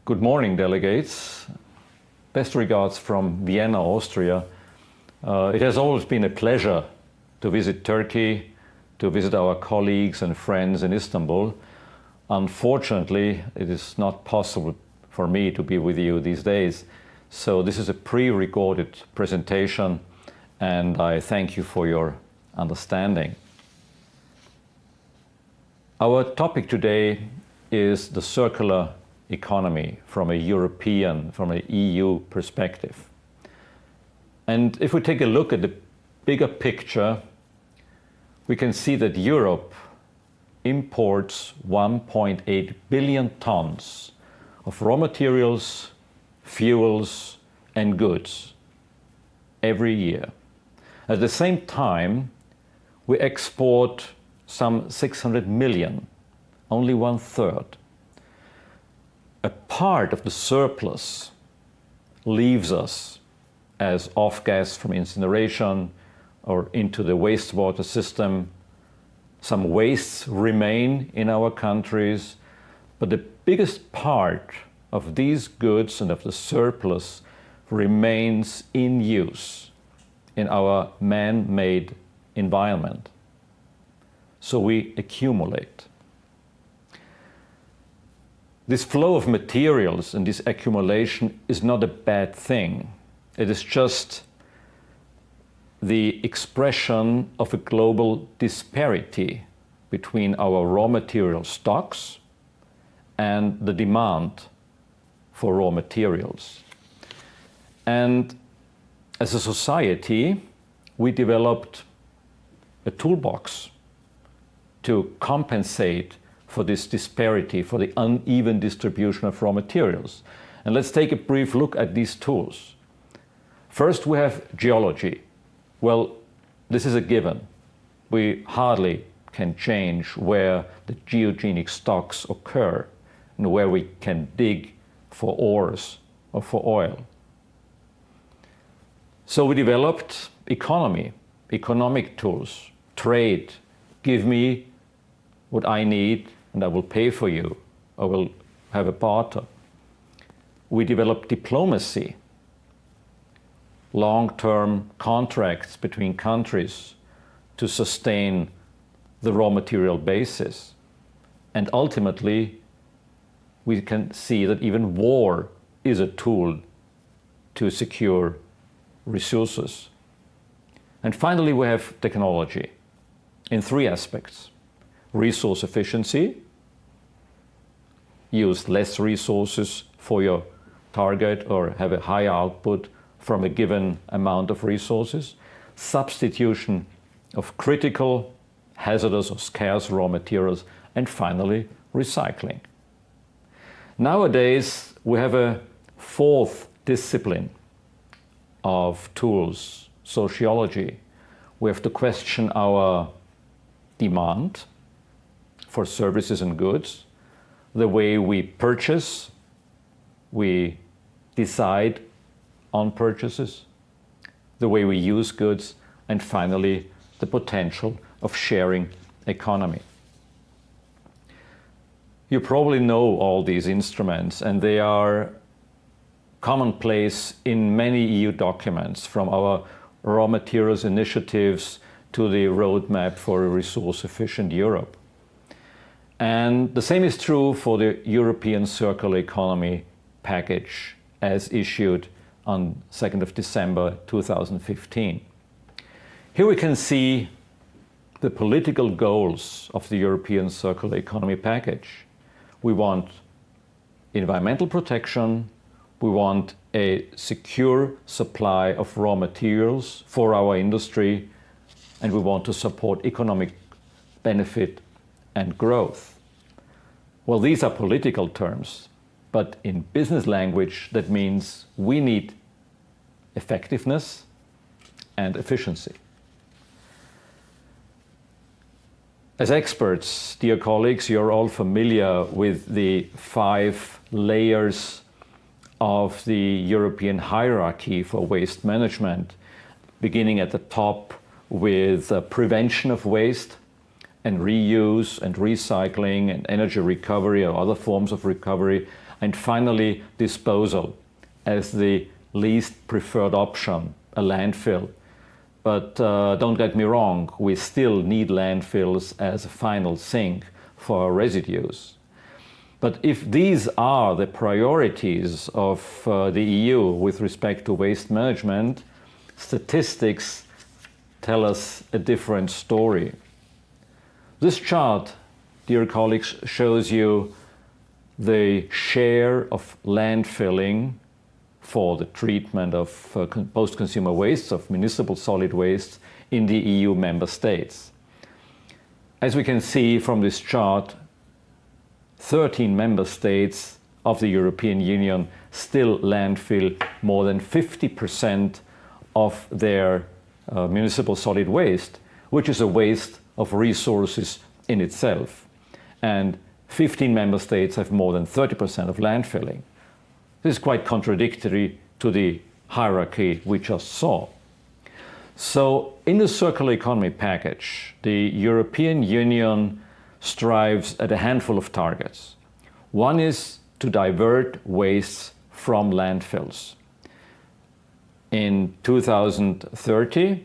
Good morning, delegates. Best regards from Vienna, Austria. It has always been a pleasure to visit Turkey, to visit our colleagues and friends in Istanbul. Unfortunately, it is not possible for me to be with you these days. So this is a pre-recorded presentation, and I thank you for your understanding. Our topic today is the circular economy from an EU perspective. And if we take a look at the bigger picture, we can see that Europe imports 1.8 billion tons of raw materials, fuels, and goods every year. At the same time, we export some 600 million, only 1/3. A part of the surplus leaves us as off-gas from incineration or into the wastewater system. Some wastes remain in our countries, but the biggest part of these goods and of the surplus remains in use in our man-made environment. So we accumulate. This flow of materials and this accumulation is not a bad thing. It is just the expression of a global disparity between our raw material stocks and the demand for raw materials. And as a society, we developed a toolbox to compensate for this disparity, for the uneven distribution of raw materials. And let's take a brief look at these tools. First, we have geology. Well, this is a given. We hardly can change where the geogenic stocks occur and where we can dig for ores or for oil. So we developed economy, economic tools, trade. Give me what I need and I will pay for you. I will have a barter. We developed diplomacy, long-term contracts between countries to sustain the raw material basis. And ultimately, we can see that even war is a tool to secure resources. And finally, we have technology in three aspects. Resource efficiency, use less resources for your target or have a higher output from a given amount of resources. Substitution of critical, hazardous or scarce raw materials. And finally, recycling. Nowadays, we have a fourth discipline of tools, sociology. We have to question our demand for services and goods, the way we purchase, we decide on purchases, the way we use goods, and finally, the potential of sharing economy. You probably know all these instruments, and they are commonplace in many EU documents, from our raw materials initiatives to the roadmap for a resource-efficient Europe. And the same is true for the European Circular Economy package as issued on 2nd of December 2015. Here we can see the political goals of the European Circular Economy package. We want environmental protection, we want a secure supply of raw materials for our industry, and we want to support economic benefit and growth. Well, these are political terms, but in business language, that means we need effectiveness and efficiency. As experts, dear colleagues, you're all familiar with the 5 layers of the European hierarchy for waste management, beginning at the top with prevention of waste and reuse and recycling and energy recovery or other forms of recovery. And finally, disposal as the least preferred option, a landfill. But don't get me wrong, we still need landfills as a final sink for our residues. But if these are the priorities of the EU with respect to waste management, statistics tell us a different story. This chart, dear colleagues, shows you the share of landfilling for the treatment of post-consumer wastes, of municipal solid waste in the EU member states. As we can see from this chart, 13 member states of the European Union still landfill more than 50% of their municipal solid waste, which is a waste of resources in itself. And 15 member states have more than 30% of landfilling. This is quite contradictory to the hierarchy we just saw. So in the circular economy package, the European Union strives at a handful of targets. One is to divert waste from landfills. In 2030,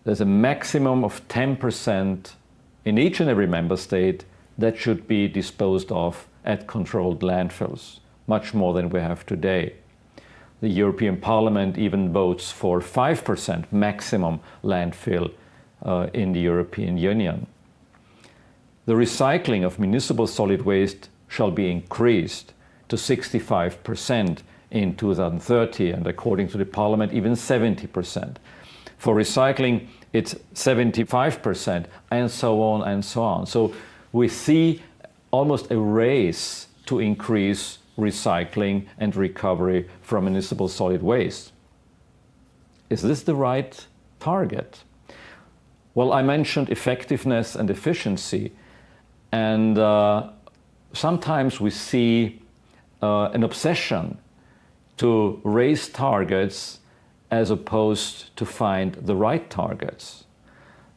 there's a maximum of 10% in each and every member state that should be disposed of at controlled landfills, much more than we have today. The European Parliament even votes for 5% maximum landfill in the European Union. The recycling of municipal solid waste shall be increased to 65% in 2030, and according to the Parliament, even 70%. For recycling, it's 75%, and so on and so on. So we see almost a race to increase recycling and recovery from municipal solid waste. Is this the right target? Well, I mentioned effectiveness and efficiency, and sometimes we see an obsession to raise targets as opposed to find the right targets.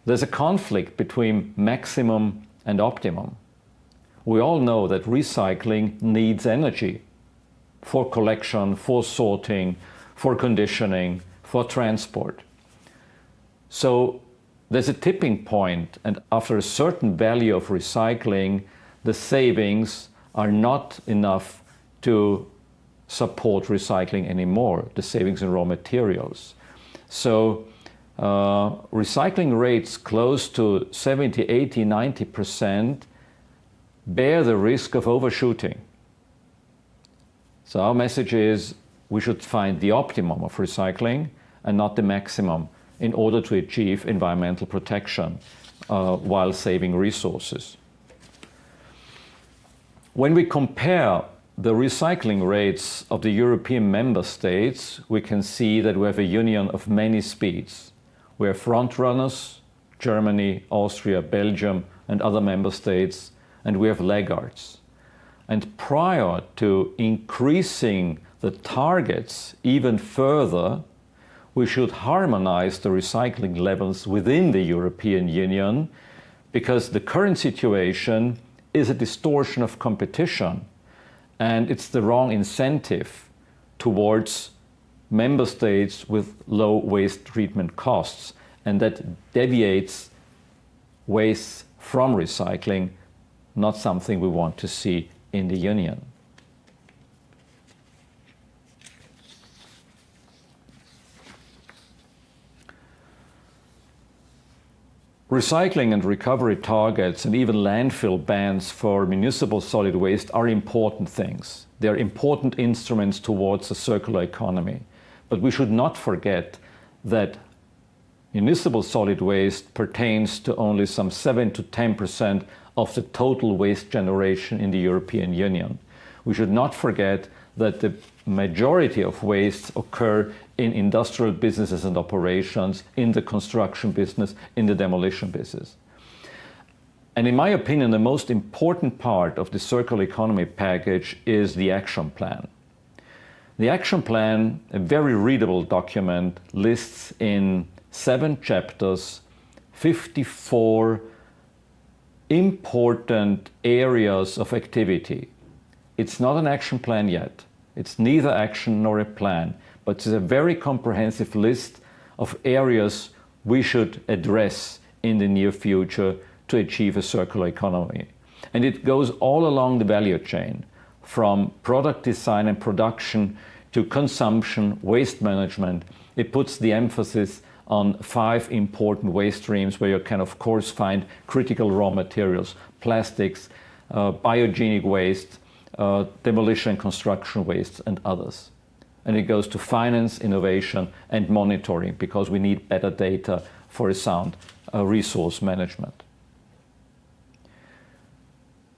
There's a conflict between maximum and optimum. We all know that recycling needs energy for collection, for sorting, for conditioning, for transport. So there's a tipping point, and after a certain value of recycling, the savings are not enough to support recycling anymore, the savings in raw materials. So recycling rates close to 70, 80, 90% bear the risk of overshooting. So our message is we should find the optimum of recycling and not the maximum in order to achieve environmental protection while saving resources. When we compare the recycling rates of the European member states, we can see that we have a union of many speeds. We are front runners, Germany, Austria, Belgium, and other member states, and we have laggards. And prior to increasing the targets even further, we should harmonize the recycling levels within the European Union, because the current situation is a distortion of competition, and it's the wrong incentive towards member states with low waste treatment costs, and that deviates waste from recycling, not something we want to see in the Union. Recycling and recovery targets and even landfill bans for municipal solid waste are important things. They're important instruments towards a circular economy. But we should not forget that municipal solid waste pertains to only some 7 to 10% of the total waste generation in the European Union. We should not forget that the majority of wastes occur in industrial businesses and operations, in the construction business, in the demolition business. And in my opinion, the most important part of the circular economy package is the action plan. The action plan, a very readable document, lists in 7 chapters 54 important areas of activity. It's not an action plan yet. It's neither action nor a plan, but it's a very comprehensive list of areas we should address in the near future to achieve a circular economy. And it goes all along the value chain, from product design and production to consumption, waste management. It puts the emphasis on 5 important waste streams where you can of course find critical raw materials, plastics, biogenic waste, demolition and construction waste, and others. And it goes to finance, innovation and monitoring, because we need better data for a sound resource management.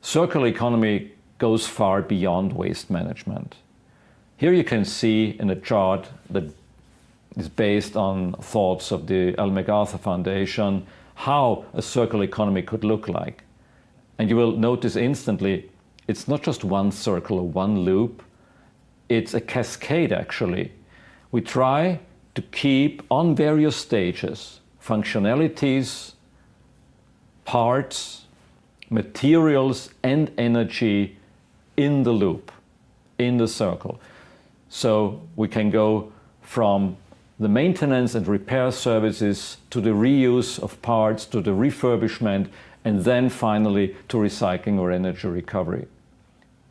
Circular economy goes far beyond waste management. Here you can see in a chart that is based on thoughts of the Ellen MacArthur Foundation how a circular economy could look like. And you will notice instantly it's not just one circle or one loop, it's a cascade actually. We try to keep on various stages functionalities, parts, materials and energy in the loop, in the circle. So we can go from the maintenance and repair services to the reuse of parts, to the refurbishment, and then finally to recycling or energy recovery.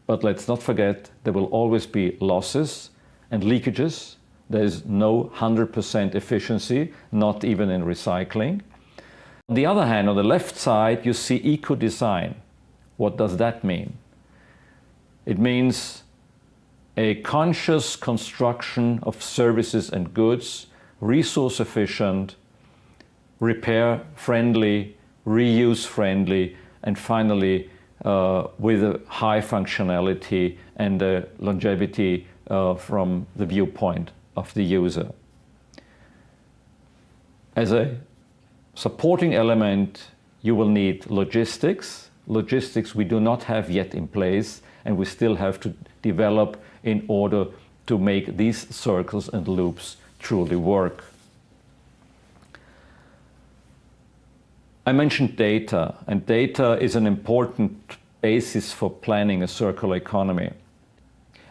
But let's not forget there will always be losses and leakages. There is no 100% efficiency, not even in recycling. On the other hand, on the left side, you see eco-design. What does that mean? It means a conscious construction of services and goods, resource efficient, repair friendly, reuse friendly, and finally with a high functionality and longevity from the viewpoint of the user. As a supporting element, you will need logistics. Logistics we do not have yet in place, and we still have to develop in order to make these circles and loops truly work. I mentioned data, and data is an important basis for planning a circular economy.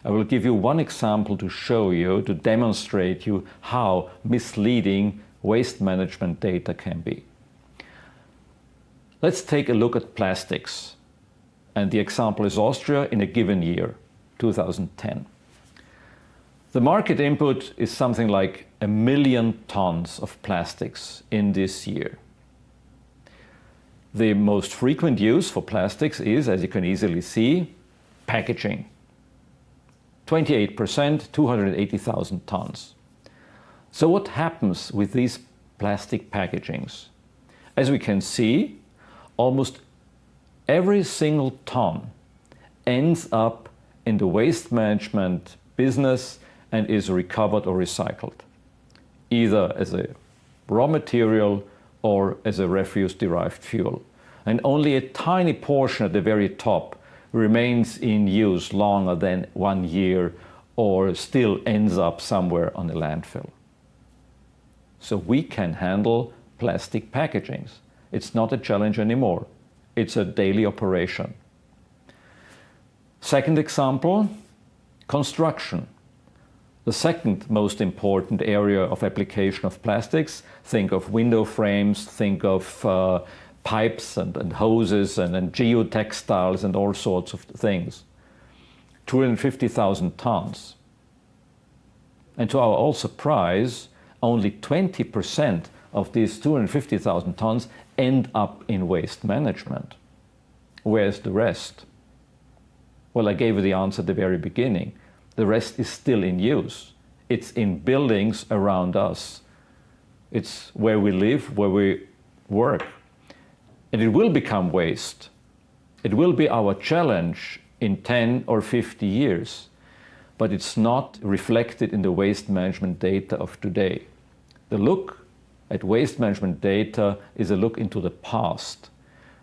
I will give you one example to show you, to demonstrate you how misleading waste management data can be. Let's take a look at plastics. And the example is Austria in a given year, 2010. The market input is something like 1 million tons of plastics in this year. The most frequent use for plastics is, as you can easily see, packaging. 28%, 280,000 tons. So what happens with these plastic packagings? As we can see, almost every single ton ends up in the waste management business and is recovered or recycled, either as a raw material or as a refuse-derived fuel. And only a tiny portion at the very top remains in use longer than 1 year or still ends up somewhere on a landfill. So we can handle plastic packagings. It's not a challenge anymore. It's a daily operation. Second example, construction. The second most important area of application of plastics. Think of window frames, think of pipes and hoses and geotextiles and all sorts of things. 250,000 tons. And to our all surprise, only 20% of these 250,000 tons end up in waste management. Where's the rest? Well, I gave you the answer at the very beginning. The rest is still in use. It's in buildings around us. It's where we live, where we work. And it will become waste. It will be our challenge in 10 or 50 years, but it's not reflected in the waste management data of today. The look at waste management data is a look into the past.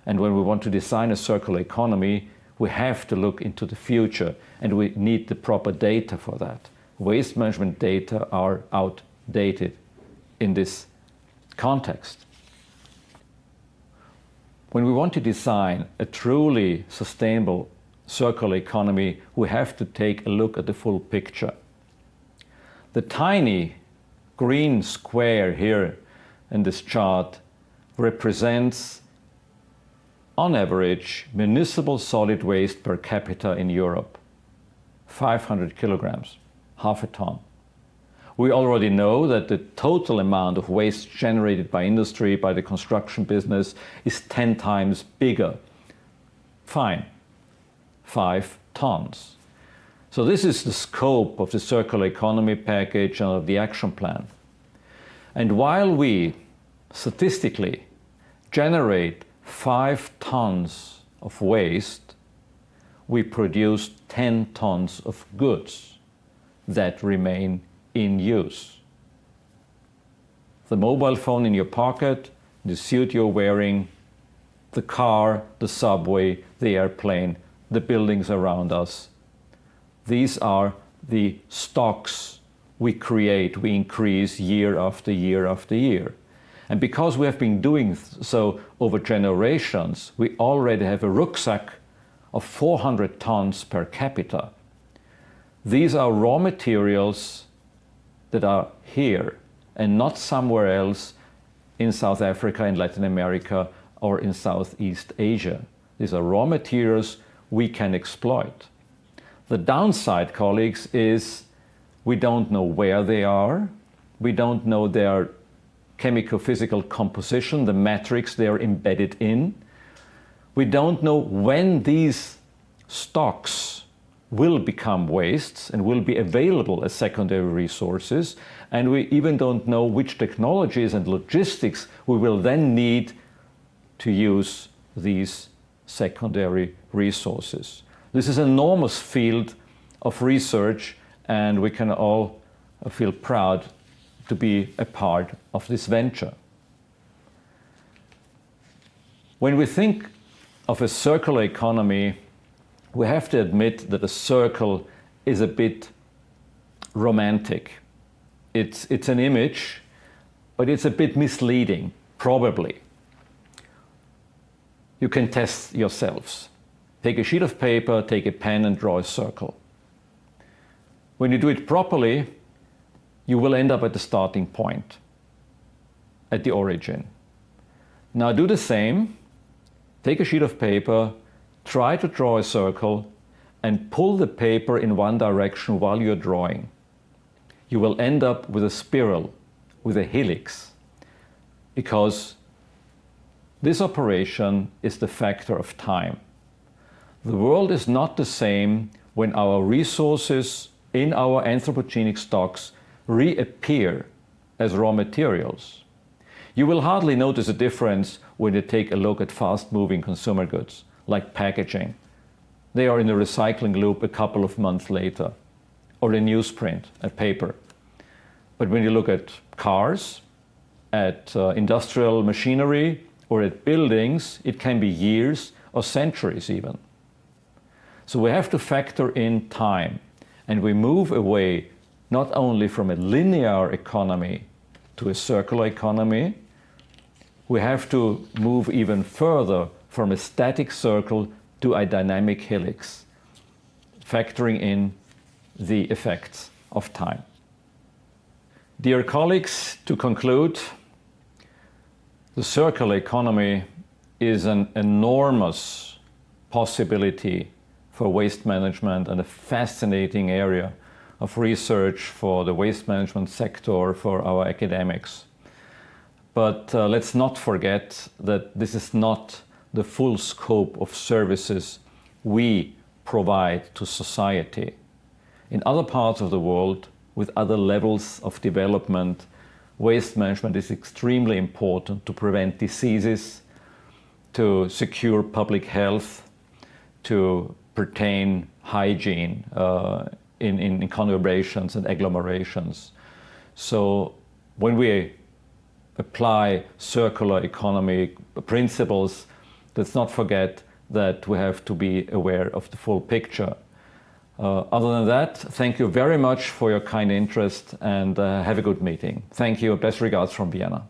And when we want to design a circular economy, we have to look into the future, and we need the proper data for that. Waste management data are outdated in this context. When we want to design a truly sustainable circular economy, we have to take a look at the full picture. The tiny green square here in this chart represents, on average, municipal solid waste per capita in Europe. 500 kilograms, half a ton. We already know that the total amount of waste generated by industry, by the construction business, is 10 times bigger. Fine, 5 tons. So this is the scope of the circular economy package and of the action plan. And while we statistically generate 5 tons of waste, we produce 10 tons of goods that remain in use. The mobile phone in your pocket, the suit you're wearing, the car, the subway, the airplane, the buildings around us. These are the stocks we create, we increase year after year after year. And because we have been doing so over generations, we already have a rucksack of 400 tons per capita. These are raw materials that are here and not somewhere else in South Africa, in Latin America, or in Southeast Asia. These are raw materials we can exploit. The downside, colleagues, is we don't know where they are. We don't know their chemical-physical composition, the matrix they are embedded in. We don't know when these stocks will become wastes and will be available as secondary resources, and we even don't know which technologies and logistics we will then need to use these secondary resources. This is an enormous field of research, and we can all feel proud to be a part of this venture. When we think of a circular economy, we have to admit that a circle is a bit romantic. It's an image, but it's a bit misleading, probably. You can test yourselves. Take a sheet of paper, take a pen, and draw a circle. When you do it properly, you will end up at the starting point, at the origin. Now do the same. Take a sheet of paper, try to draw a circle, and pull the paper in one direction while you're drawing. You will end up with a spiral, with a helix, because this operation is the factor of time. The world is not the same when our resources in our anthropogenic stocks reappear as raw materials. You will hardly notice a difference when you take a look at fast-moving consumer goods, like packaging. They are in the recycling loop a couple of months later, or a newsprint, a paper. But when you look at cars, at industrial machinery, or at buildings, it can be years or centuries even. So we have to factor in time, and we move away not only from a linear economy to a circular economy, we have to move even further from a static circle to a dynamic helix, factoring in the effects of time. Dear colleagues, to conclude, the circular economy is an enormous possibility for waste management and a fascinating area of research for the waste management sector, for our academics. But let's not forget that this is not the full scope of services we provide to society. In other parts of the world, with other levels of development, waste management is extremely important to prevent diseases, to secure public health, to pertain hygiene in conurbations and agglomerations. So when we apply circular economy principles, let's not forget that we have to be aware of the full picture. Other than that, thank you very much for your kind interest, and have a good meeting. Thank you. Best regards from Vienna.